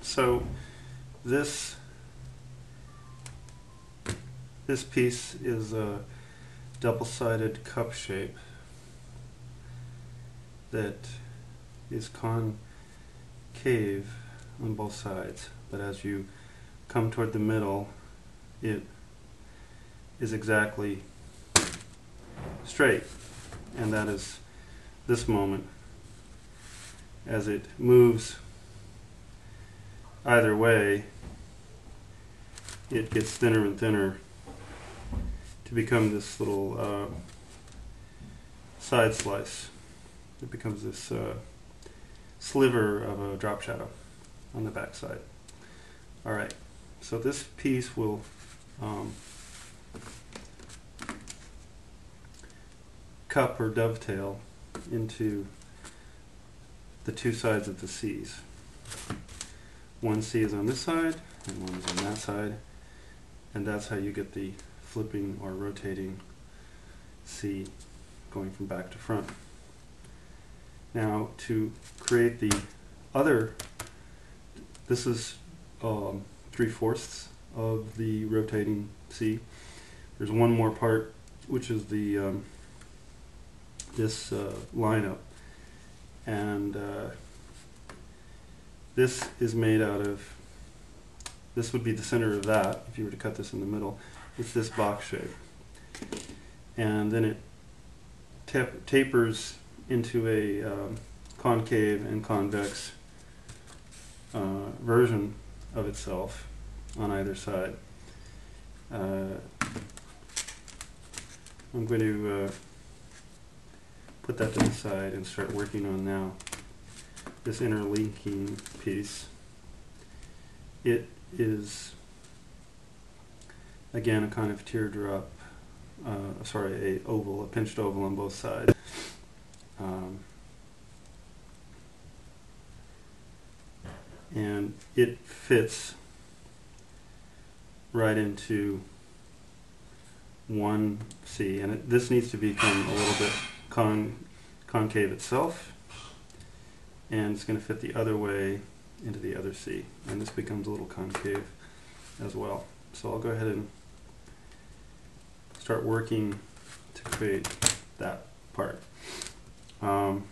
So this piece is a double-sided cup shape that is concave on both sides, but as you come toward the middle, it is exactly straight, and that is this moment. As it moves either way, it gets thinner and thinner to become this little side slice. It becomes this sliver of a drop shadow on the back side. Alright, so this piece will cup or dovetail into the two sides of the C's. One C is on this side and one is on that side, and that's how you get the flipping or rotating C going from back to front. Now, to create the other, this is 3/4 of the rotating C. There's one more part, which is the this lineup, and this is made out of, this would be the center of that if you were to cut this in the middle. It's this box shape, and then it tapers into a concave and convex version of itself on either side. I'm going to put that to the side and start working on now this interlinking piece. It is again a kind of teardrop, a oval, a pinched oval on both sides. And it fits right into one C, and this needs to become a little bit concave itself, and it's going to fit the other way into the other C, and this becomes a little concave as well. So I'll go ahead and start working to create that part. The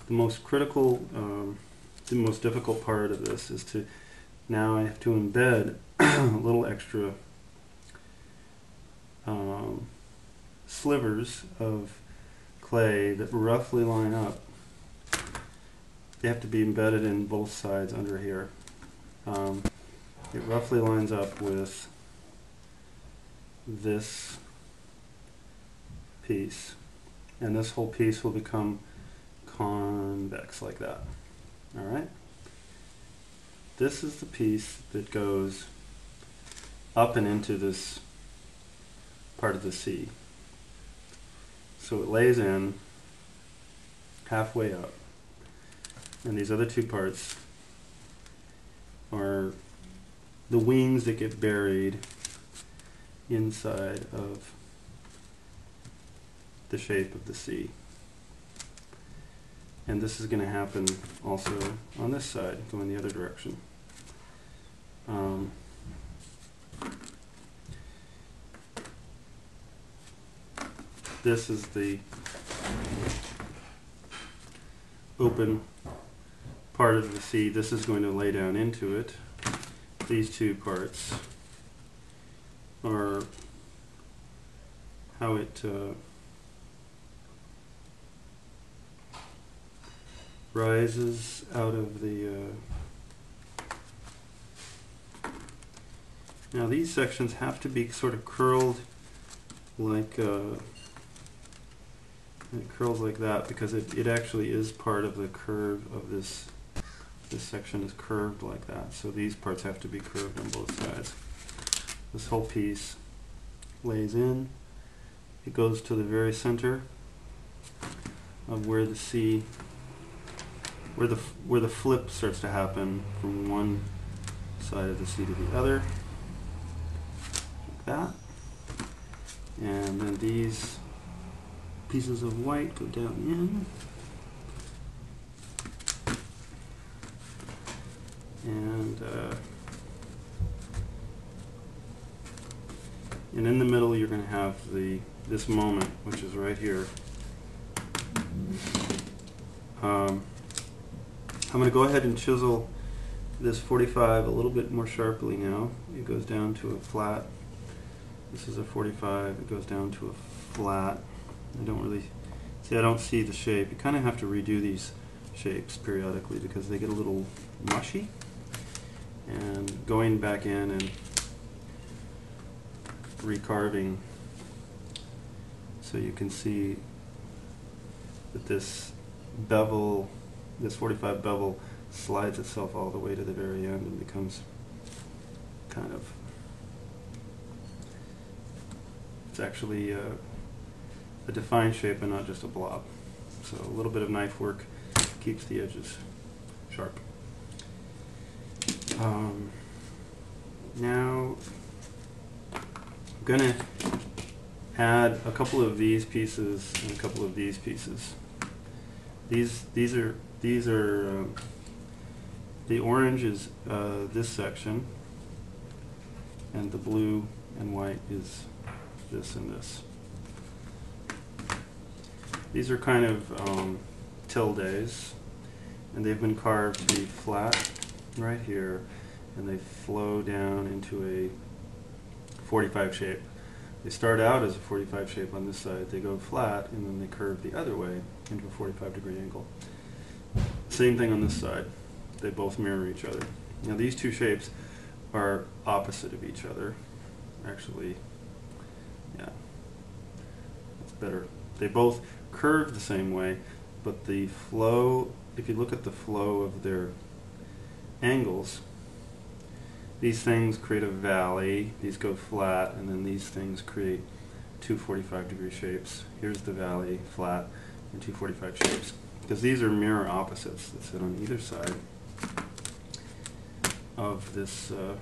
most critical, the most difficult part of this is to, now I have to embed a little extra slivers of clay that roughly line up. They have to be embedded in both sides under here. It roughly lines up with this piece, and this whole piece will become convex like that. Alright? This is the piece that goes up and into this part of the C. So it lays in halfway up, and these other two parts are the wings that get buried inside of the shape of the C. And this is going to happen also on this side, going the other direction. This is the open part of the C. This is going to lay down into it. These two parts are how it rises out of the now these sections have to be sort of curled like it curls like that because it actually is part of the curve of this. This section is curved like that, so these parts have to be curved on both sides. This whole piece lays in. It goes to the very center of where the C, where the flip starts to happen from one side of the C to the other, like that. And then these pieces of white go down in. and in the middle you're going to have this moment, which is right here. I'm going to go ahead and chisel this 45 a little bit more sharply now. It goes down to a flat. This is a 45. It goes down to a flat. I don't see the shape. You kind of have to redo these shapes periodically because they get a little mushy. And going back in and recarving so you can see that this bevel, this 45 bevel, slides itself all the way to the very end and becomes kind of, it's actually a defined shape and not just a blob. So a little bit of knife work keeps the edges sharp. Now I'm going to add a couple of these pieces and a couple of these pieces. These are the orange is this section, and the blue and white is this and this. These are kind of tildes, and they've been carved to be flat right here, and they flow down into a 45 shape. They start out as a 45 shape on this side, they go flat, and then they curve the other way into a 45-degree angle. Same thing on this side. They both mirror each other. Now these two shapes are opposite of each other. Actually, yeah, that's better. They both curve the same way, but the flow, if you look at the flow of their angles, these things create a valley, these go flat, and then these things create two 45-degree shapes. Here's the valley, flat, and two 45 shapes. Because these are mirror opposites that sit on either side of this, I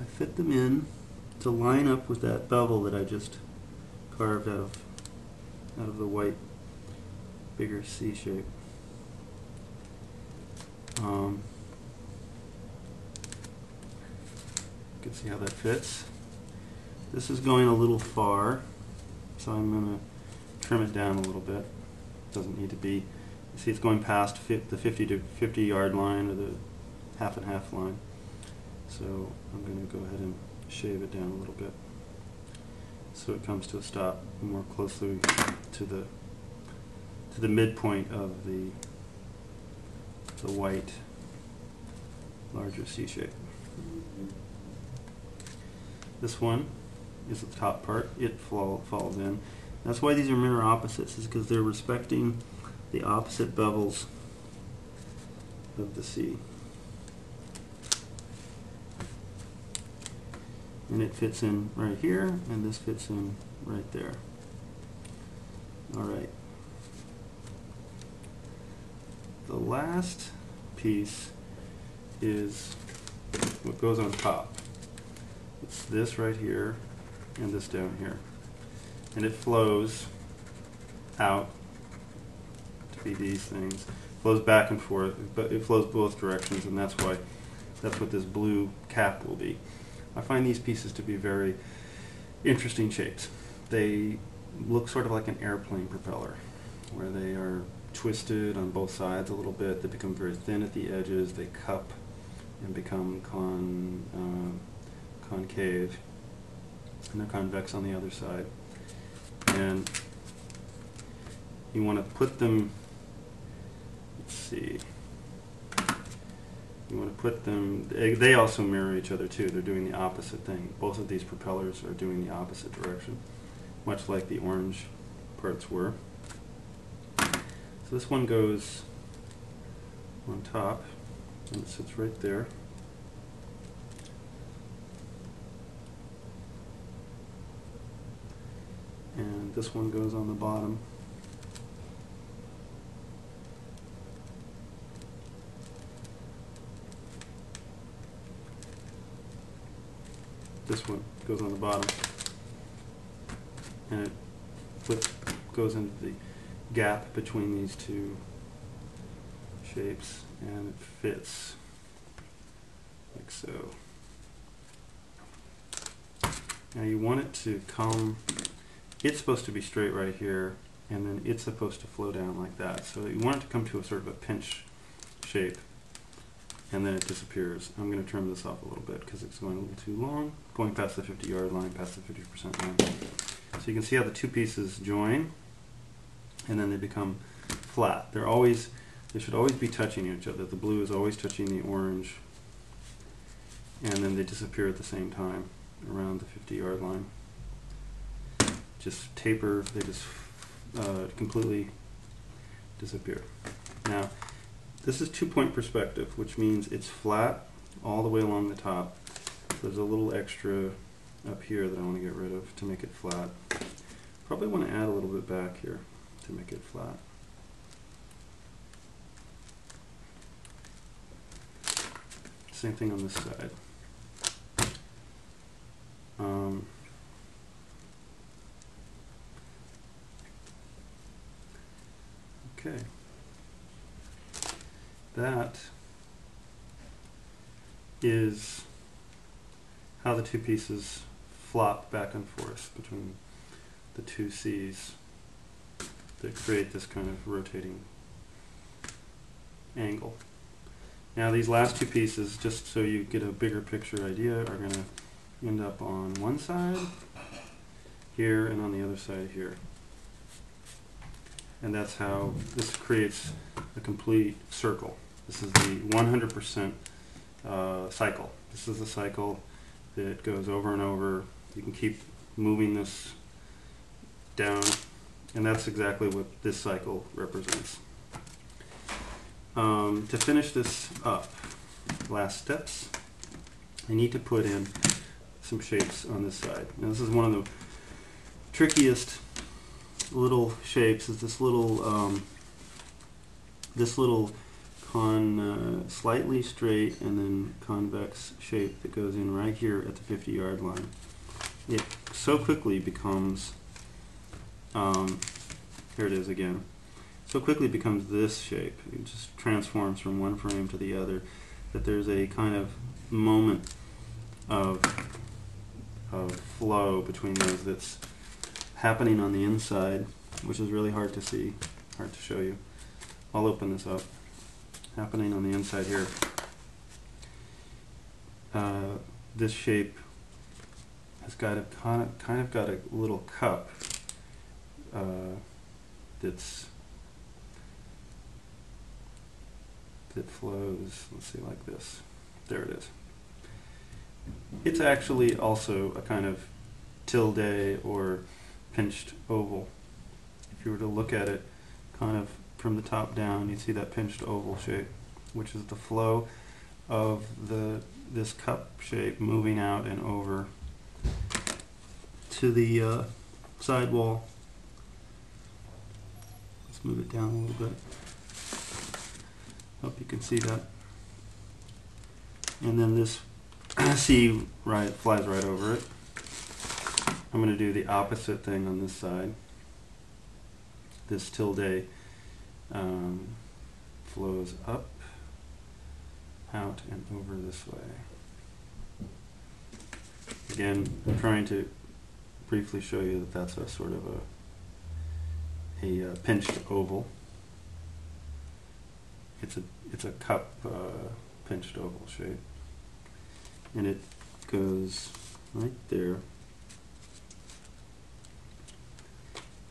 fit them in to line up with that bevel that I just carved out of the white, bigger C shape. You can see how that fits. This is going a little far, so I'm going to trim it down a little bit. Doesn't need to be. You see it's going past the 50 to 50 yard line, or the half and half line. So I'm going to go ahead and shave it down a little bit so it comes to a stop more closely to the midpoint of the white larger C shape. This one is the top part. It falls in. That's why these are mirror opposites, is because they're respecting the opposite bevels of the C. And it fits in right here, and this fits in right there. Alright. The last piece is what goes on top. It's this right here and this down here. And it flows out to be these things. It flows back and forth, but it flows both directions, and that's what this blue cap will be. I find these pieces to be very interesting shapes. They look sort of like an airplane propeller, where they are twisted on both sides a little bit. They become very thin at the edges. They cup and become concave, and they're convex on the other side. And you want to put them, let's see, you want to put them, they also mirror each other too. They're doing the opposite thing. Both of these propellers are doing the opposite direction, much like the orange parts were. So this one goes on top, and it sits right there. And this one goes on the bottom. This one goes on the bottom. And it goes into the gap between these two shapes, and it fits like so. Now you want it to come, it's supposed to be straight right here, and then it's supposed to flow down like that. So you want it to come to a sort of a pinch shape, and then it disappears. I'm going to trim this off a little bit because it's going a little too long, going past the 50-yard line, past the 50% line. So you can see how the two pieces join, and then they become flat. They should always be touching each other. The blue is always touching the orange, and then they disappear at the same time around the 50-yard line. Just taper, they just completely disappear. Now, this is 2-point perspective, which means it's flat all the way along the top. There's a little extra up here that I want to get rid of to make it flat. Probably want to add a little bit back here to make it flat. Same thing on this side. Okay. That is how the two pieces flop back and forth between the two C's that create this kind of rotating angle. Now these last two pieces, just so you get a bigger picture idea, are going to end up on one side here and on the other side here. And that's how this creates a complete circle. This is the 100% cycle. This is a cycle that goes over and over. You can keep moving this down, and that's exactly what this cycle represents. To finish this up, last steps, I need to put in some shapes on this side. Now this is one of the trickiest little shapes, is this little slightly straight and then convex shape that goes in right here at the 50-yard line. It so quickly becomes, here it is again, so quickly becomes this shape. It just transforms from one frame to the other, that there's a kind of moment of flow between those that's happening on the inside, which is really hard to see, hard to show you. I'll open this up. Happening on the inside here. This shape has got a kind of got a little cup that flows, let's see, like this. There it is. It's actually also a kind of tilde or pinched oval. If you were to look at it kind of from the top down, you see that pinched oval shape, which is the flow of this cup shape moving out and over to the side wall. Let's move it down a little bit. Hope you can see that. And then this C flies right over it. I'm going to do the opposite thing on this side. This tilde flows up, out, and over this way. Again, I'm trying to briefly show you that that's a sort of a pinched oval. It's a cup pinched oval shape, and it goes right there,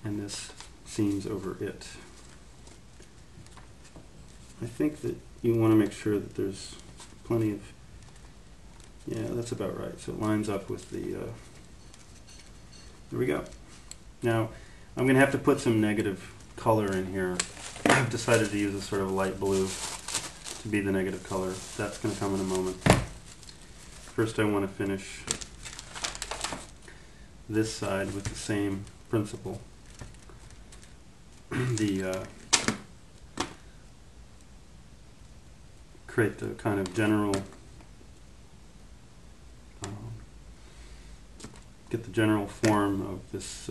and this seams over it. I think that you want to make sure that there's plenty of, yeah, that's about right. So it lines up with the, there we go. Now, I'm going to have to put some negative color in here. I've decided to use a sort of light blue to be the negative color. That's going to come in a moment. First, I want to finish this side with the same principle. Create the kind of general, get the general form of this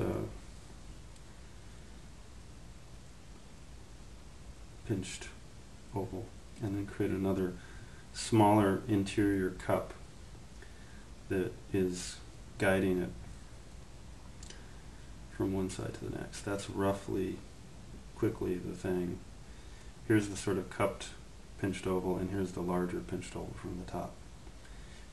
pinched oval, and then create another smaller interior cup that is guiding it from one side to the next. That's roughly, quickly, the thing. Here's the sort of cupped pinched oval, and here's the larger pinched oval from the top.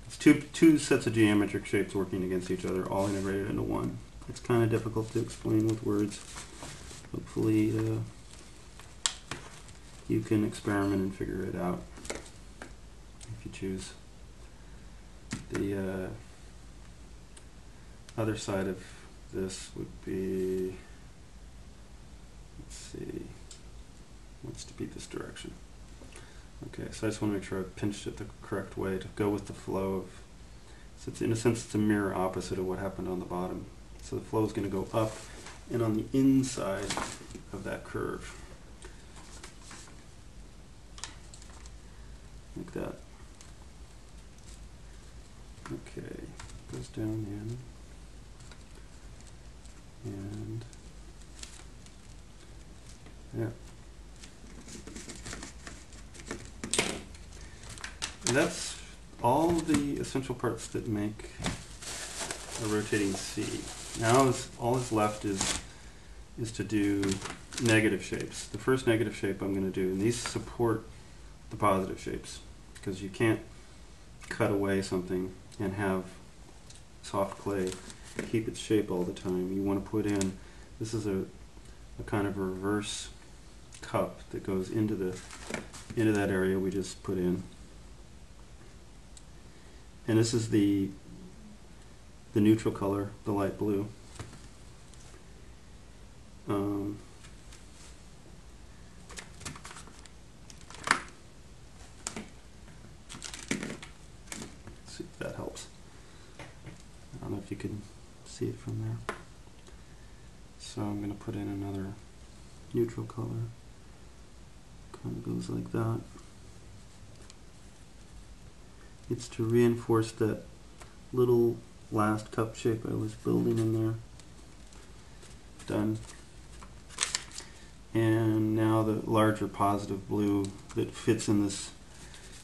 It's two sets of geometric shapes working against each other, all integrated into one. It's kind of difficult to explain with words. Hopefully you can experiment and figure it out if you choose. The other side of this would be, let's see, wants to be this direction. Okay, so I just want to make sure I've pinched it the correct way to go with the flow of, so it's, in a sense, it's a mirror opposite of what happened on the bottom. So the flow is going to go up and on the inside of that curve, like that. Okay, goes down in, and there. And that's all the essential parts that make a rotating C. Now all that's left is to do negative shapes. The first negative shape I'm going to do, and these support the positive shapes, because you can't cut away something and have soft clay keep its shape all the time. You want to put in, this is a kind of reverse cup that goes into that area we just put in. And this is the neutral color, the light blue. Let's see if that helps. I don't know if you can see it from there. So I'm going to put in another neutral color. Kind of goes like that. It's to reinforce that little last cup shape I was building in there. Done. And now the larger positive blue that fits in this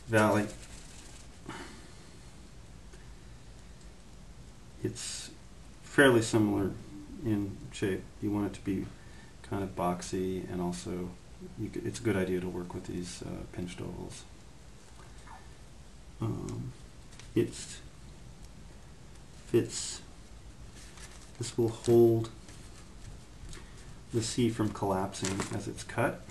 valley. It's fairly similar in shape. You want it to be kind of boxy, and also it's a good idea to work with these pinched ovals. It fits, this will hold the C from collapsing as it's cut.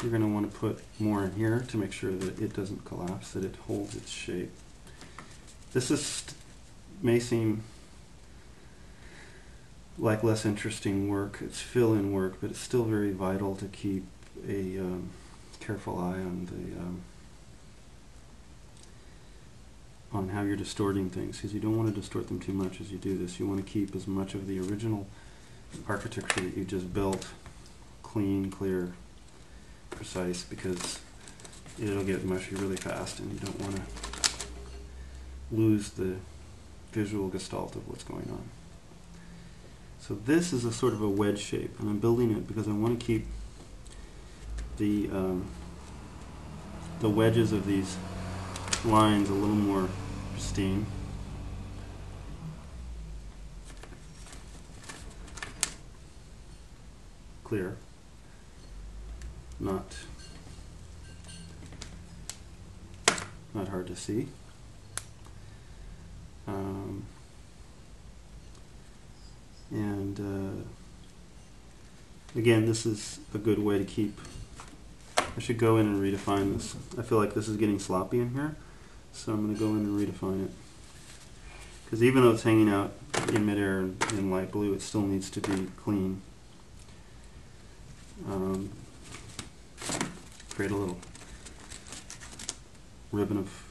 You're going to want to put more in here to make sure that it doesn't collapse, that it holds its shape. This may seem like less interesting work, it's fill-in work, but it's still very vital to keep a careful eye on how you're distorting things, because you don't want to distort them too much as you do this. You want to keep as much of the original architecture that you just built clean, clear, precise, because it'll get mushy really fast and you don't want to lose the visual gestalt of what's going on. So this is a sort of a wedge shape, and I'm building it because I want to keep the wedges of these lines a little more pristine. Clear. Not hard to see. Again, this is a good way to keep. I should go in and redefine this. I feel like this is getting sloppy in here, so I'm going to go in and redefine it. Because even though it's hanging out in midair in light blue, it still needs to be clean. Create a little ribbon of